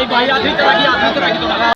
भाई आधी तरह की तो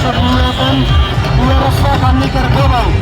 रस्ता खाली कर दो भाई।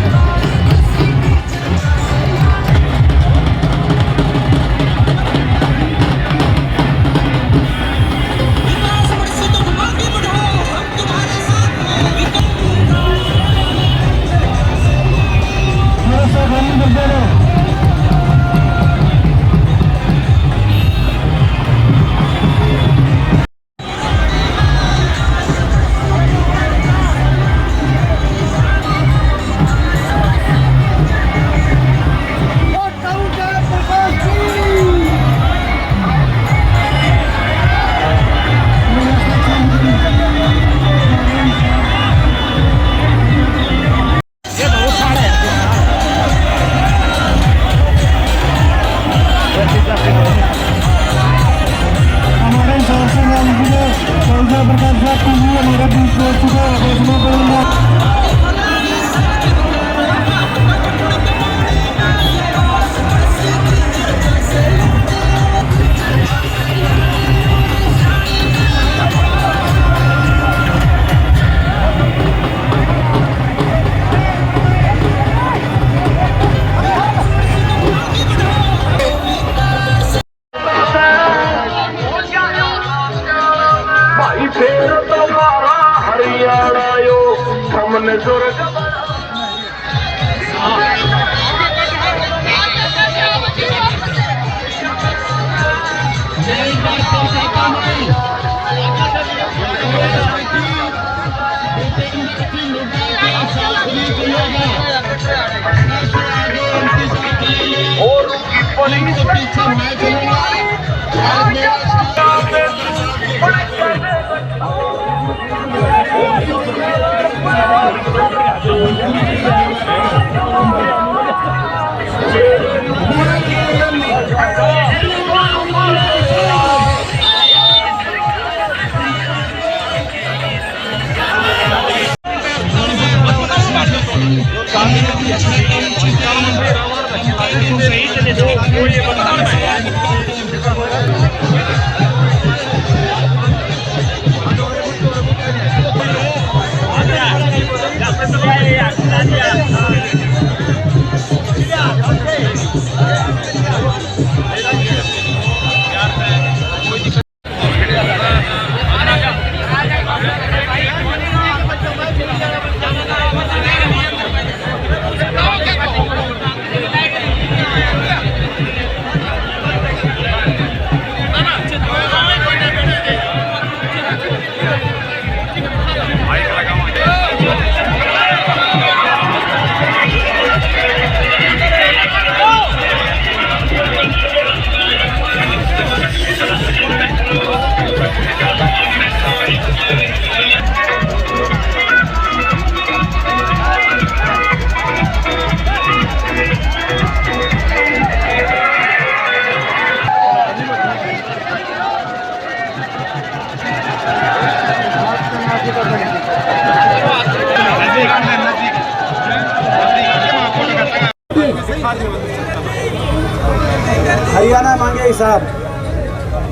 हरियाणा मांगे हिसाब,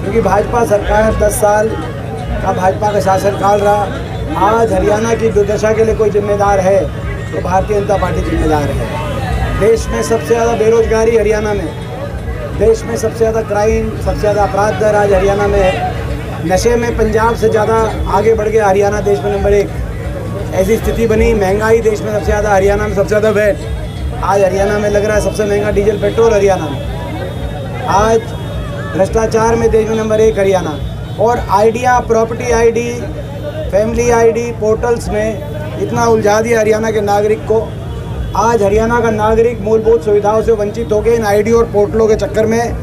क्योंकि भाजपा सरकार 10 साल का भाजपा का शासनकाल रहा। आज हरियाणा की दुर्दशा के लिए कोई जिम्मेदार है तो भारतीय जनता पार्टी जिम्मेदार है। देश में सबसे ज़्यादा बेरोजगारी हरियाणा में, देश में सबसे ज़्यादा क्राइम, सबसे ज़्यादा अपराध दर आज हरियाणा में है। नशे में पंजाब से ज़्यादा आगे बढ़ गया हरियाणा, देश में नंबर 1। ऐसी स्थिति बनी। महंगाई देश में सबसे ज़्यादा, हरियाणा में सबसे ज़्यादा वैट। आज हरियाणा में लग रहा है सबसे महंगा डीजल पेट्रोल हरियाणा में। आज भ्रष्टाचार में देश में नंबर 1 हरियाणा। और idea, property ID, family ID portals में इतना उलझा दिया हरियाणा के नागरिक को। आज हरियाणा का नागरिक मूलभूत सुविधाओं से वंचित हो गए इन आईडी और पोर्टलों के चक्कर में।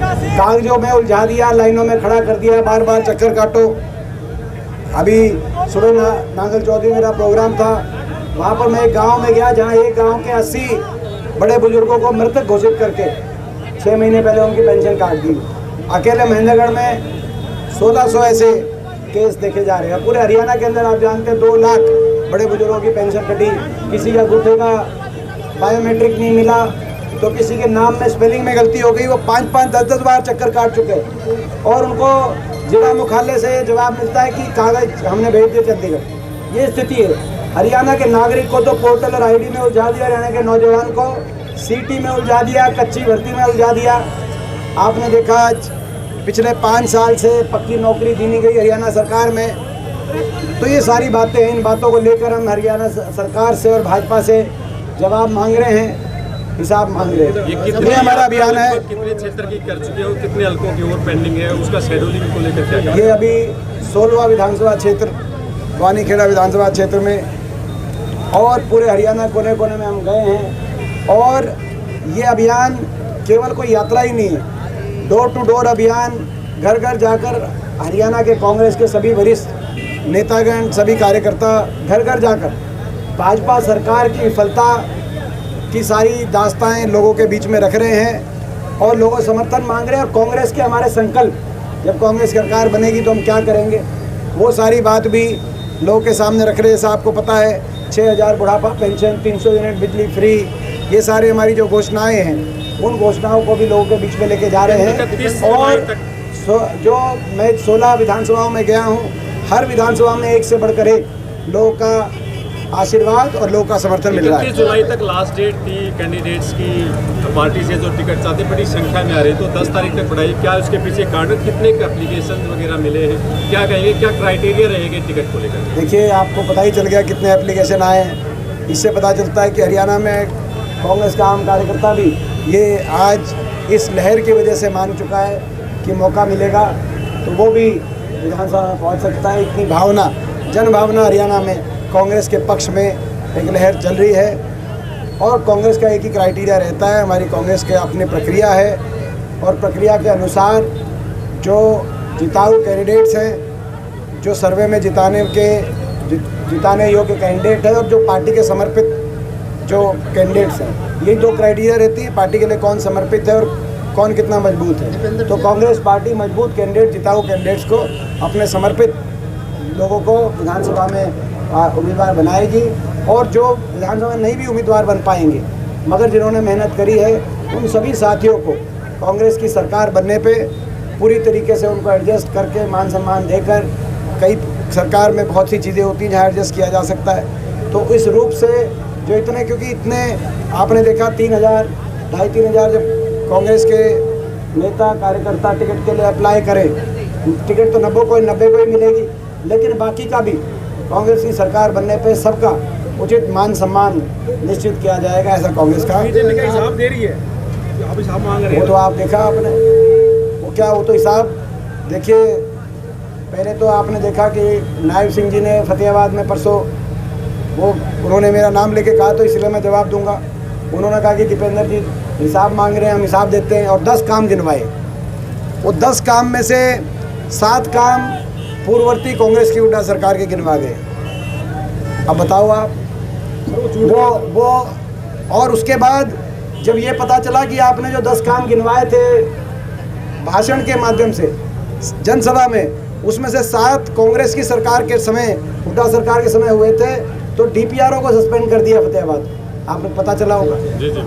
कागजों में उलझा दिया, लाइनों में खड़ा कर दिया, बार बार चक्कर काटो। अभी सुबह नांगल चौधरी मेरा प्रोग्राम था, वहाँ पर मैं एक गाँव में गया जहाँ एक गाँव के 80 बड़े बुजुर्गों को मृतक घोषित करके 6 महीने पहले उनकी पेंशन काट दी। अकेले महेंद्रगढ़ में 1600 ऐसे केस देखे जा रहे हैं। पूरे हरियाणा के अंदर आप जानते हैं 2 लाख बड़े बुजुर्गों की पेंशन कटी। किसी का घुटने का बायोमेट्रिक नहीं मिला तो किसी के नाम में स्पेलिंग में गलती हो गई, वो 5-5, 10-10 बार चक्कर काट चुके। और उनको जिला मुख्यालय से जवाब मिलता है कि कागज हमने भेज दिए चंडीगढ़। ये स्थिति है। हरियाणा के नागरिक को तो पोर्टल और आईडी में उलझा दिया, हरियाणा के नौजवान को सीटी में उलझा दिया, कच्ची भर्ती में उलझा दिया। आपने देखा आज पिछले 5 साल से पक्की नौकरी दी नहीं गई हरियाणा सरकार में। तो ये सारी बातें हैं, इन बातों को लेकर हम हरियाणा सरकार से और भाजपा से जवाब मांग रहे हैं, हिसाब मांग रहे हैं। ये हमारा अभियान है। कितने क्षेत्र की कर चुके हो, कितने हल्कों की और पेंडिंग है, उसका शेड्यूलिंग को लेकर क्या? ये अभी 16वां विधानसभा क्षेत्र वानीखेड़ा विधानसभा क्षेत्र में और पूरे हरियाणा कोने कोने में हम गए हैं। और ये अभियान केवल कोई यात्रा ही नहीं है, डोर टू डोर अभियान, घर घर जाकर हरियाणा के कांग्रेस के सभी वरिष्ठ नेतागण, सभी कार्यकर्ता घर घर जाकर भाजपा सरकार की विफलता की सारी दास्ताएं लोगों के बीच में रख रहे हैं और लोगों समर्थन मांग रहे हैं। और कांग्रेस के हमारे संकल्प, जब कांग्रेस सरकार बनेगी तो हम क्या करेंगे, वो सारी बात भी लोगों के सामने रख रहे हैं। जैसा आपको पता है 6000 बुढ़ापा पेंशन, 300 यूनिट बिजली फ्री, ये सारी हमारी जो घोषणाएं हैं, उन घोषणाओं को भी लोगों के बीच में लेके जा रहे हैं। और जो मैं 16 विधानसभाओं में गया हूँ, हर विधानसभा में एक से बढ़कर एक लोगों का आशीर्वाद और लोगों का समर्थन मिल रहा है। 31 जुलाई तक लास्ट डेट थी कैंडिडेट्स की, पार्टी से जो टिकट चाहते बड़ी संख्या में आ रही, तो 10 तारीख तक बढ़ाई। क्या उसके पीछे कारण, कितने एप्लीकेशन वगैरह मिले हैं, क्या कहेंगे, क्या क्राइटेरिया रहेंगे टिकट को लेकर? देखिए, आपको पता ही चल गया कितने एप्लीकेशन आए हैं। इससे पता चलता है कि हरियाणा में कांग्रेस का आम कार्यकर्ता भी ये आज इस लहर की वजह से मान चुका है कि मौका मिलेगा तो वो भी विधानसभा में पहुँच सकता है। इतनी भावना, जन भावना हरियाणा में कांग्रेस के पक्ष में एक लहर चल रही है। और कांग्रेस का एक ही क्राइटेरिया रहता है, हमारी कांग्रेस के अपनी प्रक्रिया है और प्रक्रिया के अनुसार जो जिताऊ कैंडिडेट्स हैं, जो सर्वे में जिताने योग्य कैंडिडेट है और जो पार्टी के समर्पित जो कैंडिडेट्स हैं, ये 2 क्राइटेरिया रहती है पार्टी के लिए, कौन समर्पित है और कौन कितना मजबूत है। तो कांग्रेस पार्टी मजबूत कैंडिडेट, जिताऊ कैंडिडेट्स को, अपने समर्पित लोगों को विधानसभा में उम्मीदवार बनाएगी। और जो विधानसभा में नहीं भी उम्मीदवार बन पाएंगे मगर जिन्होंने मेहनत करी है, उन सभी साथियों को कांग्रेस की सरकार बनने पे पूरी तरीके से उनको एडजस्ट करके मान सम्मान देकर, कई सरकार में बहुत सी चीज़ें होती हैं जहाँ एडजस्ट किया जा सकता है, तो इस रूप से जो इतने, क्योंकि इतने आपने देखा 3000, 2500 जब कांग्रेस के नेता कार्यकर्ता टिकट के लिए अप्लाई करें, टिकट तो 90 को ही मिलेगी, लेकिन बाकी का भी कांग्रेस की सरकार बनने पे सबका उचित मान सम्मान निश्चित किया जाएगा, ऐसा कांग्रेस का हिसाब दे रही है, आप हिसाब मांग रहे हैं। वो तो आप देखा आपने, वो तो हिसाब देखिए। पहले तो आपने देखा कि नायब सिंह जी ने फतेहाबाद में परसों उन्होंने मेरा नाम लेके कहा, तो इसलिए मैं जवाब दूंगा। उन्होंने कहा कि दीपेंद्र जी हिसाब मांग रहे हैं, हम हिसाब देते हैं, और 10 काम गिनवाए। वो 10 काम में से 7 काम पूर्ववर्ती कांग्रेस की उल्टा सरकार के गिनवा गए। अब बताओ आप, वो और उसके बाद जब ये पता चला कि आपने जो 10 काम गिनवाए थे भाषण के माध्यम से जनसभा में, उसमें से 7 कांग्रेस की सरकार के समय, उल्टा सरकार के समय हुए थे, तो डीपीआरओ को सस्पेंड कर दिया फतेहाबाद। आपने पता चला होगा,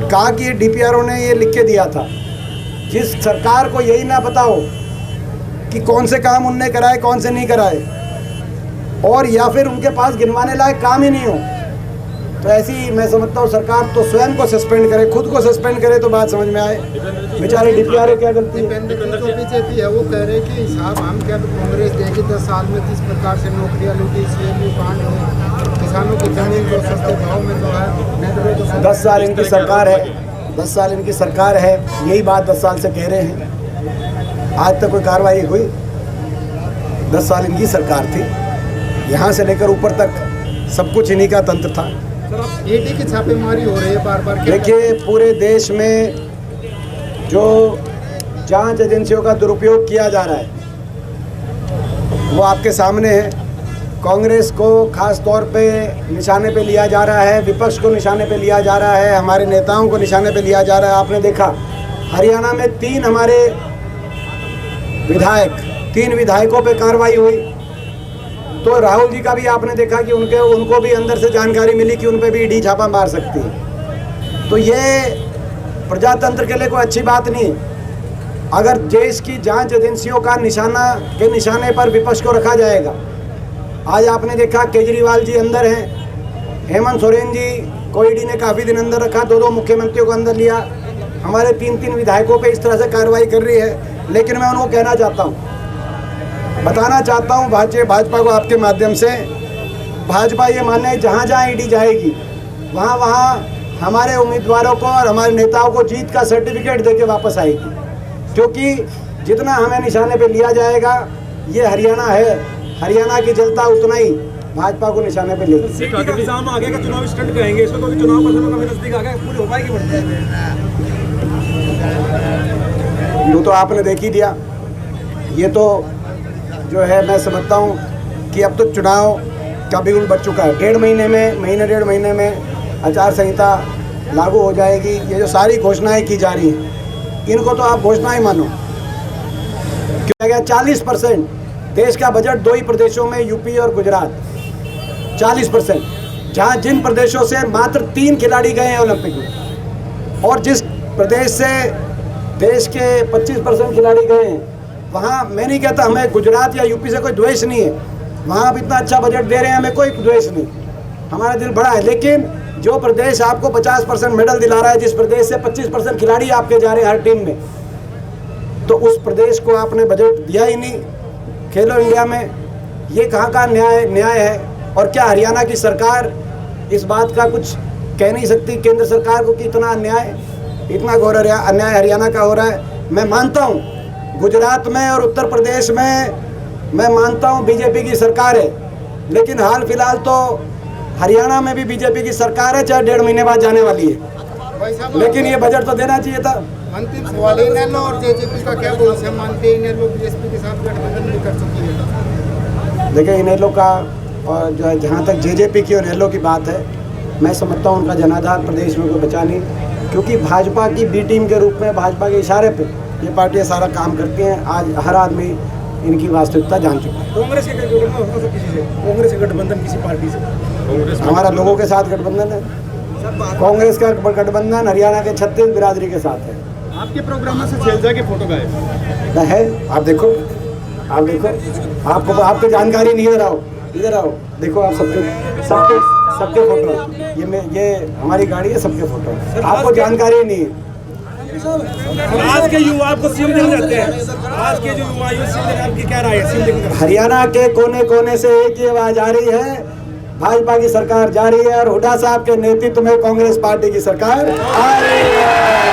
कहा कि ये डीपीआरओ ने ये लिख के दिया था। जिस सरकार को यही ना पता हो कि कौन से काम उनने कराए, कौन से नहीं कराए, और या फिर उनके पास गिनवाने लायक काम ही नहीं हो, तो ऐसी मैं समझता हूँ सरकार तो स्वयं को सस्पेंड करे, खुद को सस्पेंड करे तो बात समझ में आए। बेचारे डीपीआरओ क्या गलती है? बीजेपी है वो कह रहे हैं कि हिसाब हम क्या कांग्रेस देगी, 10 साल में 30 प्रकार से नौकरियां लूटी, सीएमयू कांड हुए, किसानों की जमीन को सस्ते भाव में जो है 10 साल इनकी सरकार है, 10 साल इनकी सरकार है, यही बात 10 साल से कह रहे हैं। आज तक कोई कार्रवाई हुई? 10 साल इनकी सरकार थी, यहाँ से लेकर ऊपर तक सब कुछ इन्हीं का तंत्र था। ईडी की छापेमारी हो रही है बार बार। देखिए, पूरे देश में जो जांच एजेंसियों का दुरुपयोग किया जा रहा है वो आपके सामने है। कांग्रेस को खास तौर पे निशाने पे लिया जा रहा है, विपक्ष को निशाने पे लिया जा रहा है, हमारे नेताओं को निशाने पे लिया जा रहा है। आपने देखा हरियाणा में 3 हमारे विधायक, 3 विधायकों पे कार्रवाई हुई। तो राहुल जी का भी आपने देखा कि उनको भी अंदर से जानकारी मिली कि उन पे भी ईडी छापा मार सकती है। तो ये प्रजातंत्र के लिए कोई अच्छी बात नहीं। अगर देश की जांच एजेंसियों का निशाने पर विपक्ष को रखा जाएगा आज आपने देखा केजरीवाल जी अंदर हैं, हेमंत सोरेन जी को ईडी ने काफ़ी दिन अंदर रखा, 2 मुख्यमंत्रियों को अंदर लिया, हमारे 3 विधायकों पे इस तरह से कार्रवाई कर रही है। लेकिन मैं उनको कहना चाहता हूँ, बताना चाहता हूँ भाजपा को आपके माध्यम से, भाजपा ये मानना है जहाँ जहाँ ईडी जाएगी वहाँ वहाँ हमारे उम्मीदवारों को और हमारे नेताओं को जीत का सर्टिफिकेट देके वापस आएगी, क्योंकि जितना हमें निशाने पे लिया जाएगा, ये हरियाणा है, हरियाणा की जनता उतना ही भाजपा को निशाने पे लेगी। सिटी का एग्जाम आगे का चुनाव स्टंट कहेंगे इसमें, क्योंकि चुनाव परिणाम का नजदीक आ गया, पूरी हो पाएगी बढ़ते वो तो आपने देख ही दिया। ये तो जो है मैं समझता हूँ कि अब तो चुनाव का बिगुल बढ़ चुका है। 1.5 महीने में आचार संहिता लागू हो जाएगी। ये जो सारी घोषणाएं की जा रही हैं, इनको तो आप घोषणा ही मानो। क्या गया 40% देश का बजट 2 ही प्रदेशों में, यूपी और गुजरात, 40%, जहाँ जिन प्रदेशों से मात्र 3 खिलाड़ी गए हैं ओलंपिक में, और जिस प्रदेश से देश के 25% खिलाड़ी गए हैं, वहाँ मैं नहीं कहता हमें गुजरात या यूपी से कोई द्वेष नहीं है, वहाँ आप इतना अच्छा बजट दे रहे हैं, हमें कोई द्वेष नहीं, हमारा दिल बड़ा है। लेकिन जो प्रदेश आपको 50% मेडल दिला रहा है, जिस प्रदेश से 25% खिलाड़ी आपके जा रहे हैं हर टीम में, तो उस प्रदेश को आपने बजट दिया ही नहीं। खेलो इंडिया में ये कहाँ का न्याय है? और क्या हरियाणा की सरकार इस बात का कुछ कह नहीं सकती केंद्र सरकार को कि इतना अन्याय, इतना घोर अन्याय हरियाणा का हो रहा है? मैं मानता हूँ गुजरात में और उत्तर प्रदेश में मैं मानता हूँ बीजेपी की सरकार है, लेकिन हाल फिलहाल तो हरियाणा में भी बीजेपी की सरकार है, चाहे 1.5 महीने बाद जाने वाली है, लेकिन ये बजट तो देना चाहिए था। अंतिम सवाल है, इनेलो और जेजेपी का क्या भविष्य है? मानते हैं इनेलो बीएसपी के साथ गठबंधन भी कर चुकी है। देखिए इनेलो का और जो है, जहाँ तक जेजेपी की और इनेलो की बात है, मैं समझता हूँ उनका जनाधार प्रदेश में कोई बचा नहीं, क्योंकि भाजपा की बी टीम के रूप में भाजपा के इशारे पे ये पार्टियाँ सारा काम करती हैं। आज हर आदमी इनकी वास्तविकता जान चुका है। कांग्रेस के कांग्रेस के गठबंधन किसी पार्टी से? हमारा लोगों के साथ गठबंधन है। कांग्रेस का गठबंधन हरियाणा के 36 बिरादरी के साथ है। आपके प्रोग्राम में से शैलजा की फोटो गायब है, आप देखो आपको आपको जानकारी नहीं, इधर आओ देखो, आप सबके फोटो, ये हमारी गाड़ी है, सबके फोटो, आपको जानकारी नहीं है। आज के युवा को सीएम देना चाहते हैं, आज के जो युवा सीएम देना, आपकी क्या राय है? सीएम हरियाणा के कोने कोने से एक ही आवाज आ रही है, भाजपा की सरकार जा रही है और हुड्डा साहब के नेतृत्व में कांग्रेस पार्टी की सरकार आ रही है।